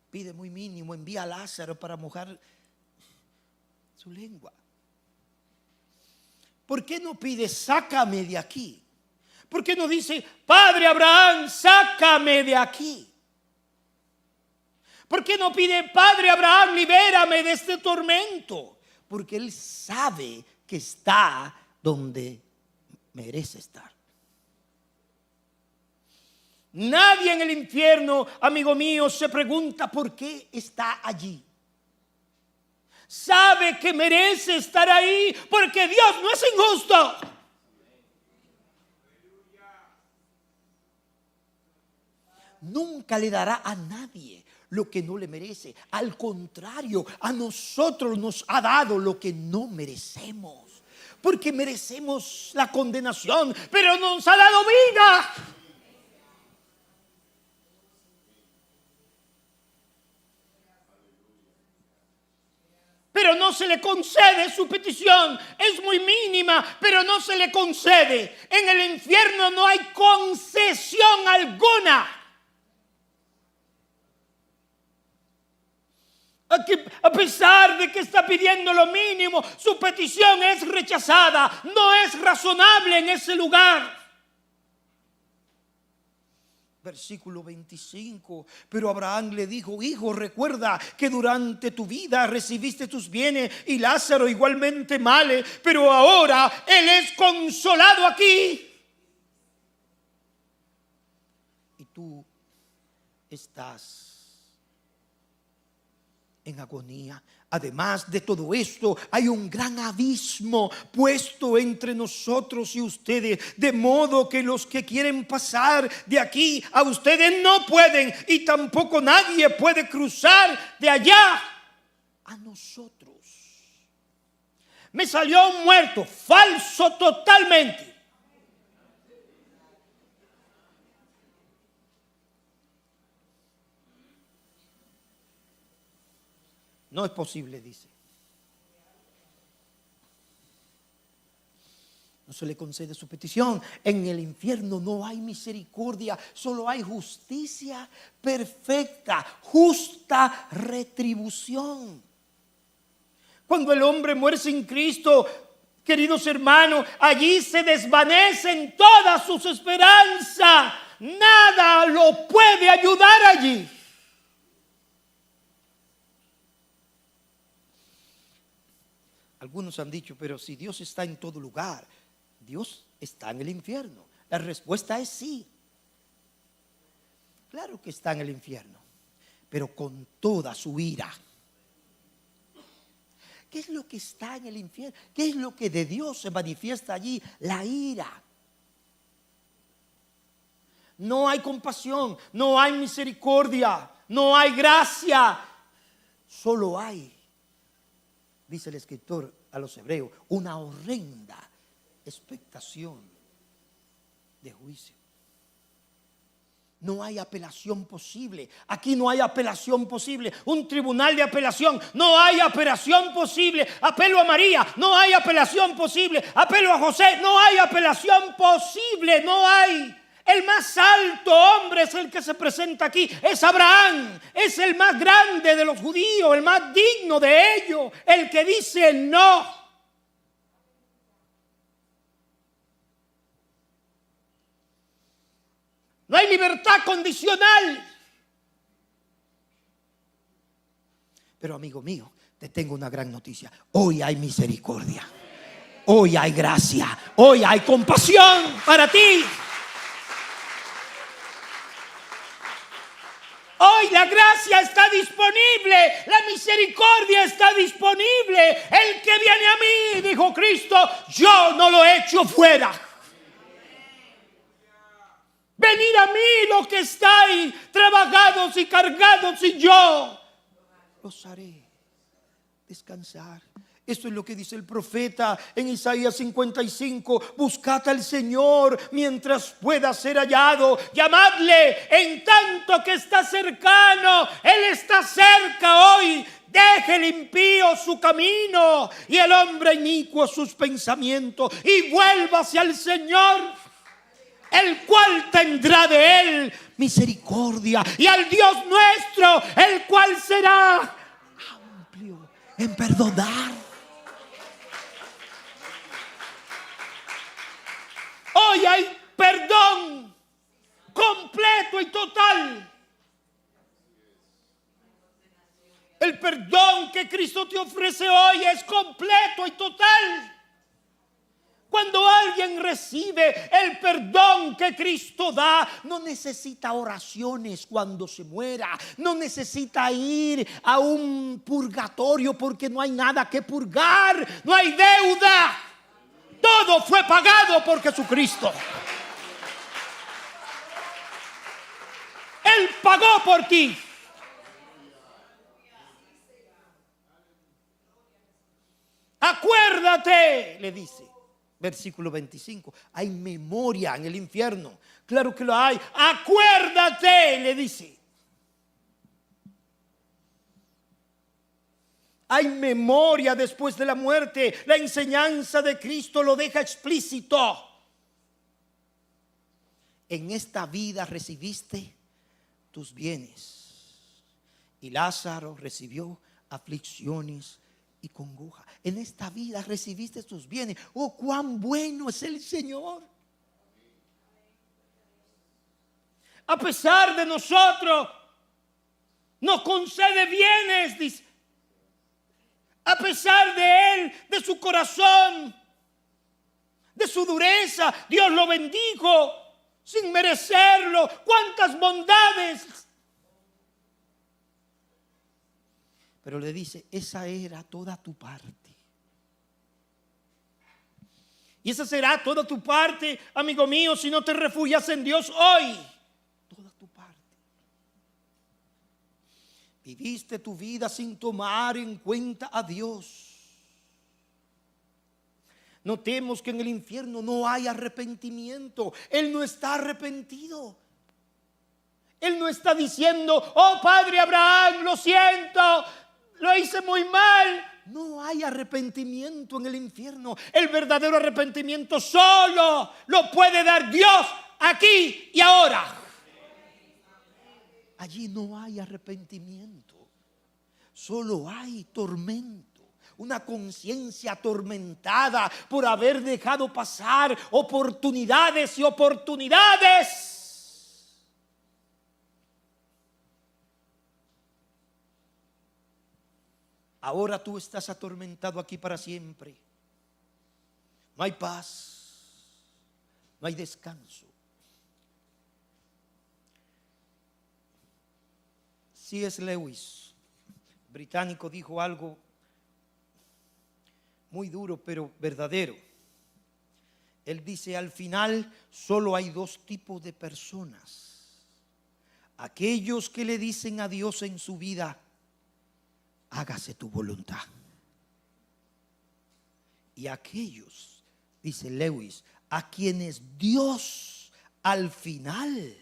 Pide muy mínimo, envía a Lázaro para mojar su lengua. ¿Por qué no pide sácame de aquí? ¿Por qué no dice Padre Abraham, sácame de aquí? ¿Por qué no pide Padre Abraham, libérame de este tormento? Porque él sabe que está donde merece estar. Nadie en el infierno, amigo mío, se pregunta por qué está allí. Sabe que merece estar ahí porque Dios no es injusto. Nunca le dará a nadie lo que no le merece. Al contrario, a nosotros nos ha dado lo que no merecemos. Porque merecemos la condenación, pero nos ha dado vida. Pero no se le concede su petición. Es muy mínima, pero no se le concede. En el infierno no hay concesión alguna. A pesar de que está pidiendo lo mínimo, su petición es rechazada. No es razonable en ese lugar. Versículo 25. Pero Abraham le dijo: hijo, recuerda que durante tu vida recibiste tus bienes y Lázaro igualmente males, pero ahora él es consolado aquí y tú estás en agonía. Además de todo esto, hay un gran abismo puesto entre nosotros y ustedes, de modo que los que quieren pasar de aquí a ustedes no pueden, y tampoco nadie puede cruzar de allá a nosotros. Me salió un muerto, falso totalmente. No es posible, dice. No se le concede su petición. En el infierno no hay misericordia, solo hay justicia perfecta, justa retribución. Cuando el hombre muere sin Cristo, Queridos hermanos, allí se desvanecen todas sus esperanzas. Nada lo puede ayudar allí. Algunos han dicho, pero si Dios está en todo lugar, Dios está en el infierno. La respuesta es sí. Claro que está en el infierno, pero con toda su ira. ¿Qué es lo que está en el infierno? ¿Qué es lo que de Dios se manifiesta allí? La ira. No hay compasión, no hay misericordia, no hay gracia. Solo hay, dice el escritor a los hebreos, una horrenda expectación de juicio. No hay apelación posible. Aquí no hay apelación posible. Un tribunal de apelación, no hay apelación posible. Apelo a María, no hay apelación posible. Apelo a José, no hay apelación posible. No hay. El más alto hombre es el que se presenta aquí. Es Abraham. Es el más grande de los judíos, el más digno de ellos. El que dice no. No hay libertad condicional. Pero amigo mío, te tengo una gran noticia. Hoy hay misericordia. Hoy hay gracia. Hoy hay compasión para ti. Hoy la gracia está disponible. La misericordia está disponible. El que viene a mí, dijo Cristo, yo no lo echo fuera. Venid a mí los que estáis trabajados y cargados, y yo los haré descansar. Esto es lo que dice el profeta en Isaías 55. Buscad al Señor mientras pueda ser hallado. Llamadle en tanto que está cercano. Él está cerca hoy. Deje el impío su camino y el hombre inicuo sus pensamientos, y vuélvase al Señor, el cual tendrá de él misericordia, y al Dios nuestro, el cual será amplio en perdonar. Hoy hay perdón completo y total. El perdón que Cristo te ofrece hoy es completo y total. Cuando alguien recibe el perdón que Cristo da, no necesita oraciones cuando se muera, no necesita ir a un purgatorio porque no hay nada que purgar, no hay deuda. Todo fue pagado por Jesucristo. Él pagó por ti. Acuérdate, le dice. Versículo 25, hay memoria en el infierno. Claro que lo hay. Acuérdate, le dice. Hay memoria después de la muerte. La enseñanza de Cristo lo deja explícito. En esta vida recibiste tus bienes, y Lázaro recibió aflicciones y congoja. En esta vida recibiste tus bienes. Oh, cuán bueno es el Señor. A pesar de nosotros, nos concede bienes, dice. A pesar de él, de su corazón, de su dureza, Dios lo bendijo sin merecerlo. Cuántas bondades. Pero le dice, esa era toda tu parte. Y esa será toda tu parte, amigo mío, si no te refugias en Dios hoy. Toda tu parte. Viviste tu vida sin tomar en cuenta a Dios. Notemos que en el infierno no hay arrepentimiento. Él no está arrepentido. Él no está diciendo, oh Padre Abraham, lo siento, lo hice muy mal. No hay arrepentimiento en el infierno. El verdadero arrepentimiento solo lo puede dar Dios aquí y ahora. Allí no hay arrepentimiento, solo hay tormento. una conciencia atormentada por haber dejado pasar oportunidades y oportunidades. Ahora tú estás atormentado aquí para siempre. No hay paz, no hay descanso. C.S. Lewis, británico, dijo algo muy duro pero verdadero. Él dice: al final solo hay dos tipos de personas: aquellos que le dicen a Dios en su vida, hágase tu voluntad, y aquellos, dice Lewis, a quienes Dios al final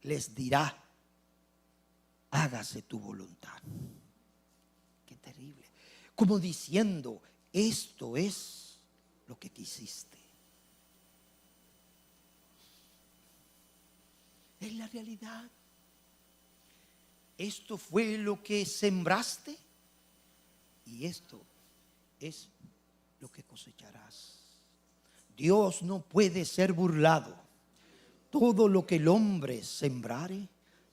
les dirá, hágase tu voluntad. Qué terrible. Como diciendo, esto es lo que quisiste. Es la realidad. Esto fue lo que sembraste y esto es lo que cosecharás. Dios no puede ser burlado. Todo lo que el hombre sembrare,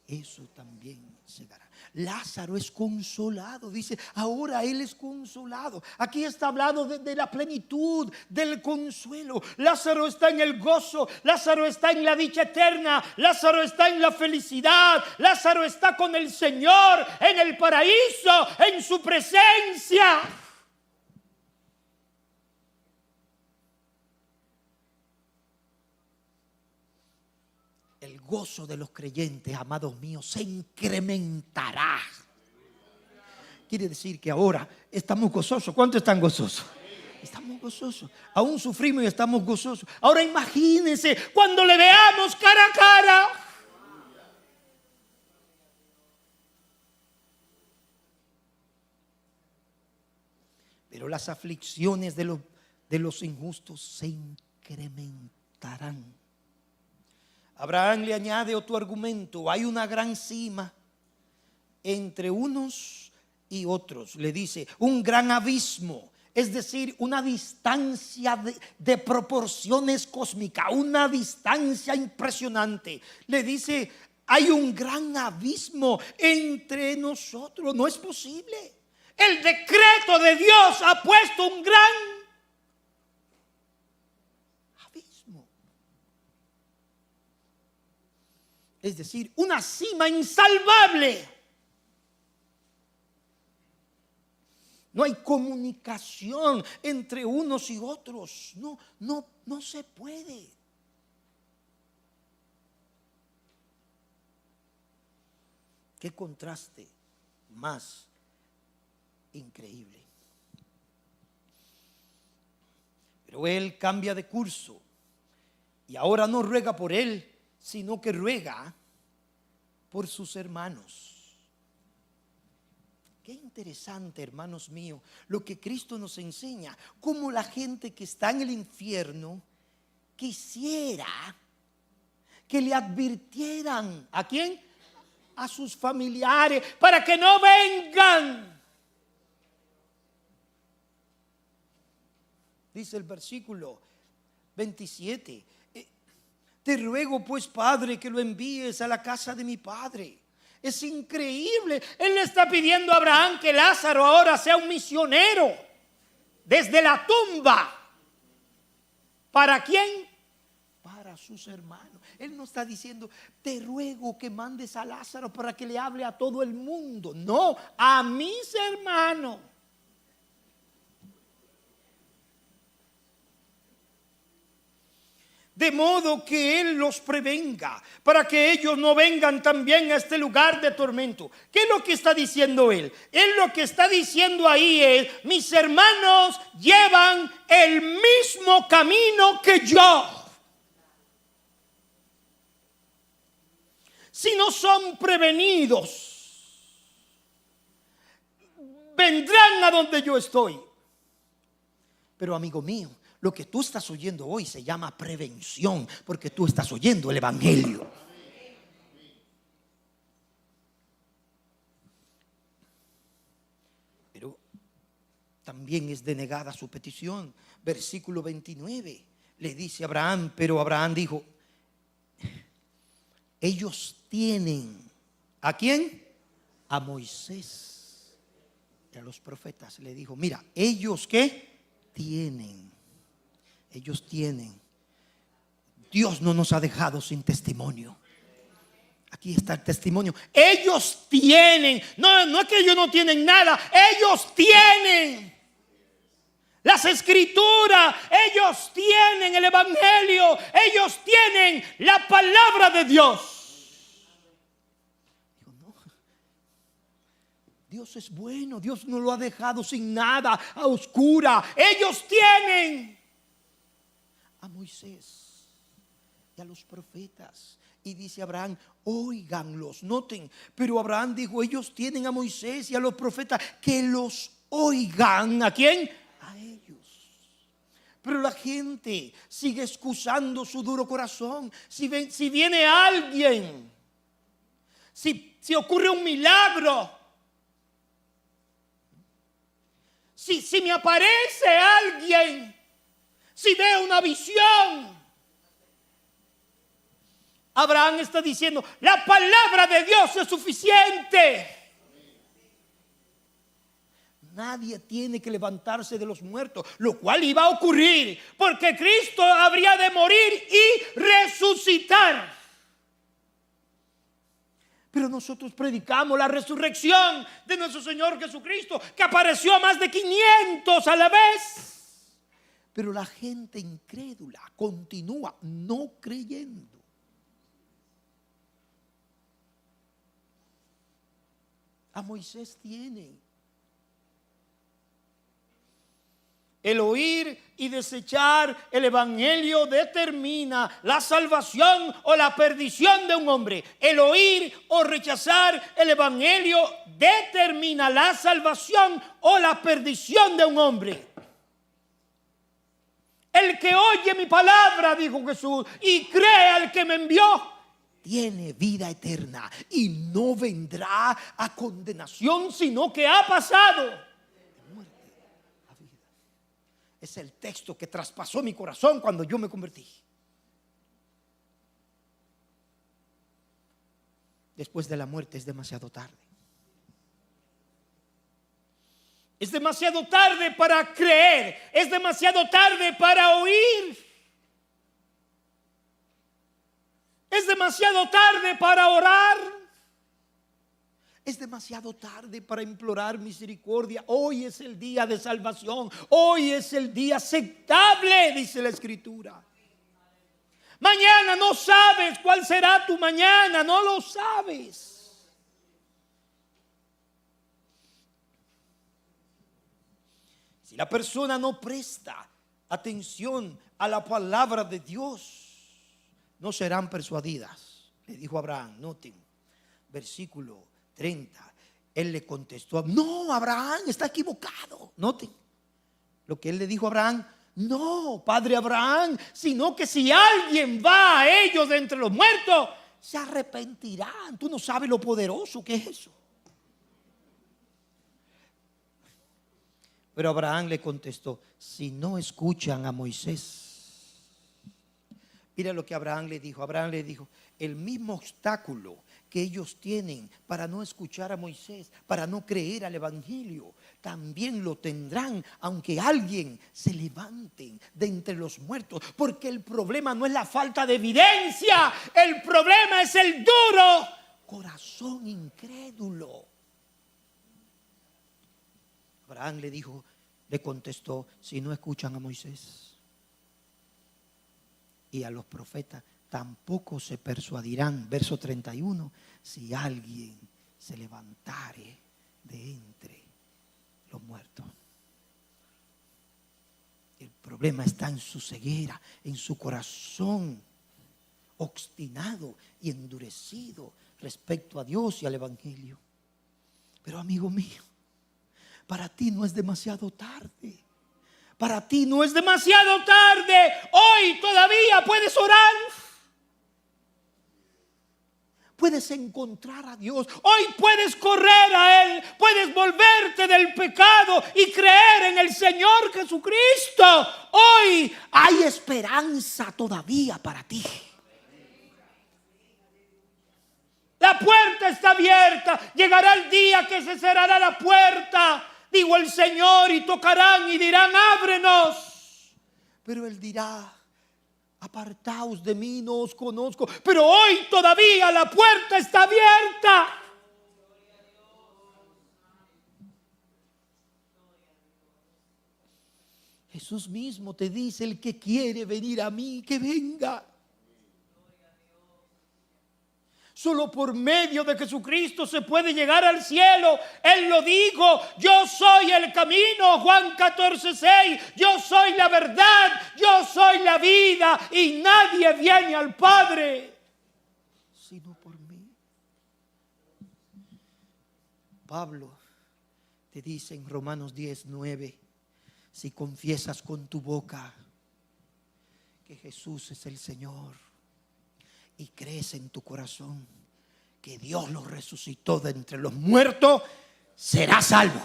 eso también segará. Lázaro es consolado, dice, ahora él es consolado. Aquí está hablando de la plenitud del consuelo. Lázaro está en el gozo, Lázaro está en la dicha eterna, Lázaro está en la felicidad, Lázaro está con el Señor en el paraíso, en su presencia. El gozo de los creyentes, amados míos, se incrementará. Quiere decir que ahora estamos gozosos. ¿Cuántos están gozosos? Estamos gozosos. Aún sufrimos y estamos gozosos. Ahora imagínense cuando le veamos cara a cara. Pero las aflicciones de los injustos se incrementarán. Abraham le añade otro argumento: hay una gran cima entre unos y otros. Le dice, un gran abismo, es decir, una distancia de proporciones cósmicas, una distancia impresionante. Le dice, hay un gran abismo entre nosotros. No es posible. El decreto de Dios ha puesto un gran abismo. Es decir, una cima insalvable. No hay comunicación entre unos y otros. No se puede. Qué contraste más increíble. Pero él cambia de curso y ahora no ruega por él, sino que ruega por sus hermanos. Qué interesante, hermanos míos, lo que Cristo nos enseña. Cómo la gente que está en el infierno quisiera que le advirtieran. ¿A quién? A sus familiares, para que no vengan. Dice el versículo 27. Te ruego pues, Padre, que lo envíes a la casa de mi padre. Es increíble. Él le está pidiendo a Abraham que Lázaro ahora sea un misionero desde la tumba. ¿Para quién? Para sus hermanos. Él no está diciendo, te ruego que mandes a Lázaro para que le hable a todo el mundo. No, a mis hermanos. De modo que Él los prevenga, para que ellos no vengan también a este lugar de tormento. ¿Qué es lo que está diciendo Él? Él lo que está diciendo ahí es, mis hermanos llevan el mismo camino que yo. Si no son prevenidos, vendrán a donde yo estoy. Pero amigo mío, lo que tú estás oyendo hoy se llama prevención, porque tú estás oyendo el evangelio. Pero también es denegada su petición. Versículo 29 le dice a Abraham, pero Abraham dijo, ellos tienen, ¿a quién? A Moisés y a los profetas. Le dijo, mira, ellos ¿qué? Tienen. Ellos tienen. Dios no nos ha dejado sin testimonio. Aquí está el testimonio. Ellos tienen. No es que ellos no tienen nada. Ellos tienen las escrituras. Ellos tienen el evangelio. Ellos tienen la palabra de Dios. Digo, no. Dios es bueno. Dios no lo ha dejado sin nada, a oscura. Ellos tienen a Moisés y a los profetas. Y dice Abraham, óiganlos, noten. Pero Abraham dijo, ellos tienen a Moisés y a los profetas, que los oigan. ¿A quién? A ellos. Pero la gente sigue excusando su duro corazón. Si viene alguien, si ocurre un milagro, si me aparece alguien, si veo una visión, Abraham está diciendo, la palabra de Dios es suficiente. Nadie tiene que levantarse de los muertos, lo cual iba a ocurrir, porque Cristo habría de morir y resucitar. Pero nosotros predicamos la resurrección de nuestro Señor Jesucristo, que apareció a más de 500 a la vez. Pero la gente incrédula continúa no creyendo. A Moisés tienen. El oír y desechar el evangelio determina la salvación o la perdición de un hombre. El oír o rechazar el evangelio determina la salvación o la perdición de un hombre. El que oye mi palabra, dijo Jesús, y cree al que me envió, tiene vida eterna y no vendrá a condenación, sino que ha pasado de muerte a vida. Es el texto que traspasó mi corazón cuando yo me convertí. Después de la muerte es demasiado tarde. Es demasiado tarde para creer. Es demasiado tarde para oír. Es demasiado tarde para orar. Es demasiado tarde para implorar misericordia. Hoy es el día de salvación. Hoy es el día aceptable, dice la Escritura. Mañana no sabes cuál será tu mañana. No lo sabes. Si la persona no presta atención a la palabra de Dios, no serán persuadidas. Le dijo Abraham, noten, versículo 30. Él le contestó, no, Abraham está equivocado. Noten lo que él le dijo a Abraham. No, padre Abraham, sino que si alguien va a ellos de entre los muertos, se arrepentirán. Tú no sabes lo poderoso que es eso. Pero Abraham le contestó, si no escuchan a Moisés. Mira lo que Abraham le dijo. Abraham le dijo, el mismo obstáculo que ellos tienen para no escuchar a Moisés, para no creer al evangelio, también lo tendrán aunque alguien se levante de entre los muertos. Porque el problema no es la falta de evidencia, el problema es el duro corazón incrédulo. Abraham le dijo, le contestó, si no escuchan a Moisés y a los profetas, tampoco se persuadirán, verso 31, si alguien se levantare de entre los muertos. El problema está en su ceguera, en su corazón obstinado y endurecido respecto a Dios y al evangelio. Pero amigo mío, para ti no es demasiado tarde. Para ti no es demasiado tarde. Hoy todavía puedes orar. puedes encontrar a Dios. Hoy puedes correr a Él, puedes volverte del pecado y creer en el Señor Jesucristo. Hoy hay esperanza todavía para ti. La puerta está abierta. Llegará el día que se cerrará la puerta, dijo el Señor, y tocarán y dirán: ábrenos. Pero Él dirá: apartaos de mí, no os conozco. Pero hoy todavía la puerta está abierta. Jesús mismo te dice: el que quiere venir a mí, que venga. Solo por medio de Jesucristo se puede llegar al cielo. Él lo dijo: yo soy el camino, Juan 14:6. Yo soy la verdad, yo soy la vida, y nadie viene al Padre sino por mí. Pablo te dice en Romanos 10:9: si confiesas con tu boca que Jesús es el Señor y crees en tu corazón que Dios lo resucitó de entre los muertos, serás salvo.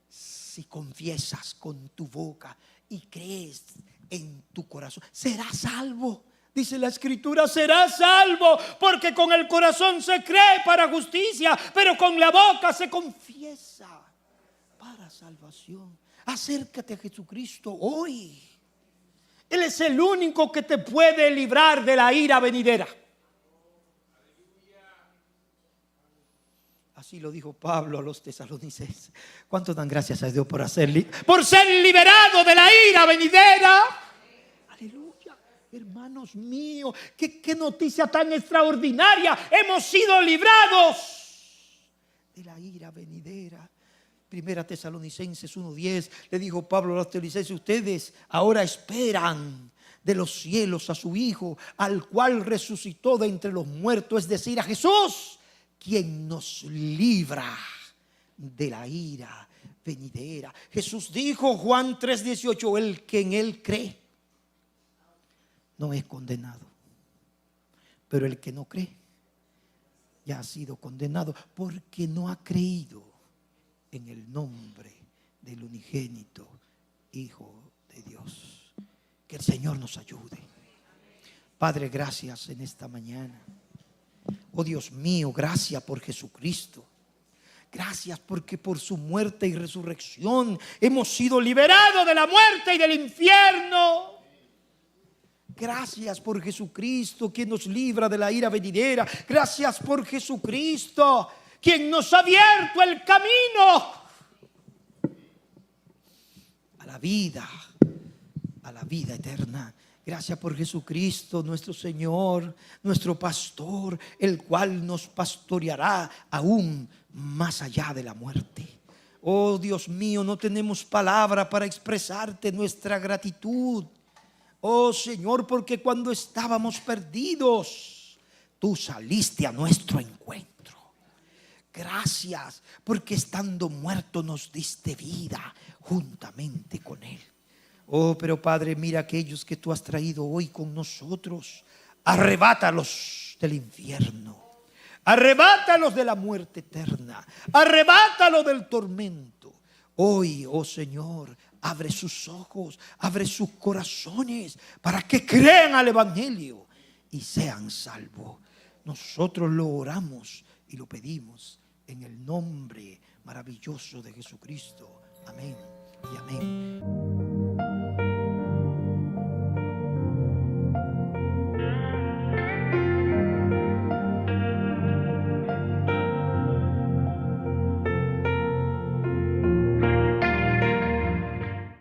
Si confiesas con tu boca y crees en tu corazón, serás salvo. Dice la Escritura: serás salvo, porque con el corazón se cree para justicia, pero con la boca se confiesa para salvación. Acércate a Jesucristo hoy. Él es el único que te puede librar de la ira venidera. Así lo dijo Pablo a los tesalonicenses. ¿Cuántos dan gracias a Dios por ser liberado de la ira venidera? Aleluya. Hermanos míos, qué noticia tan extraordinaria. Hemos sido librados de la ira venidera. Primera Tesalonicenses 1:10 le dijo Pablo a los tesalonicenses: ustedes ahora esperan de los cielos a su Hijo, al cual resucitó de entre los muertos, es decir, a Jesús, quien nos libra de la ira venidera. Jesús dijo, Juan 3:18: el que en Él cree no es condenado, pero el que no cree ya ha sido condenado, porque no ha creído en el nombre del unigénito Hijo de Dios. Que el Señor nos ayude. Padre, gracias en esta mañana. Oh Dios mío, gracias por Jesucristo. Gracias porque por su muerte y resurrección hemos sido liberados de la muerte y del infierno. Gracias por Jesucristo, quien nos libra de la ira venidera. Gracias por Jesucristo, quien nos ha abierto el camino a la vida eterna. Gracias por Jesucristo, nuestro Señor, nuestro pastor, el cual nos pastoreará aún más allá de la muerte. Oh Dios mío, no tenemos palabra para expresarte nuestra gratitud. Oh Señor, porque cuando estábamos perdidos, tú saliste a nuestro encuentro. Gracias porque estando muerto nos diste vida juntamente con Él. Oh, pero Padre, mira aquellos que tú has traído hoy con nosotros. Arrebátalos del infierno. Arrebátalos de la muerte eterna. Arrebátalos del tormento. Hoy, oh Señor, abre sus ojos, abre sus corazones para que crean al Evangelio y sean salvos. Nosotros lo oramos y lo pedimos en el nombre maravilloso de Jesucristo. Amén y amén.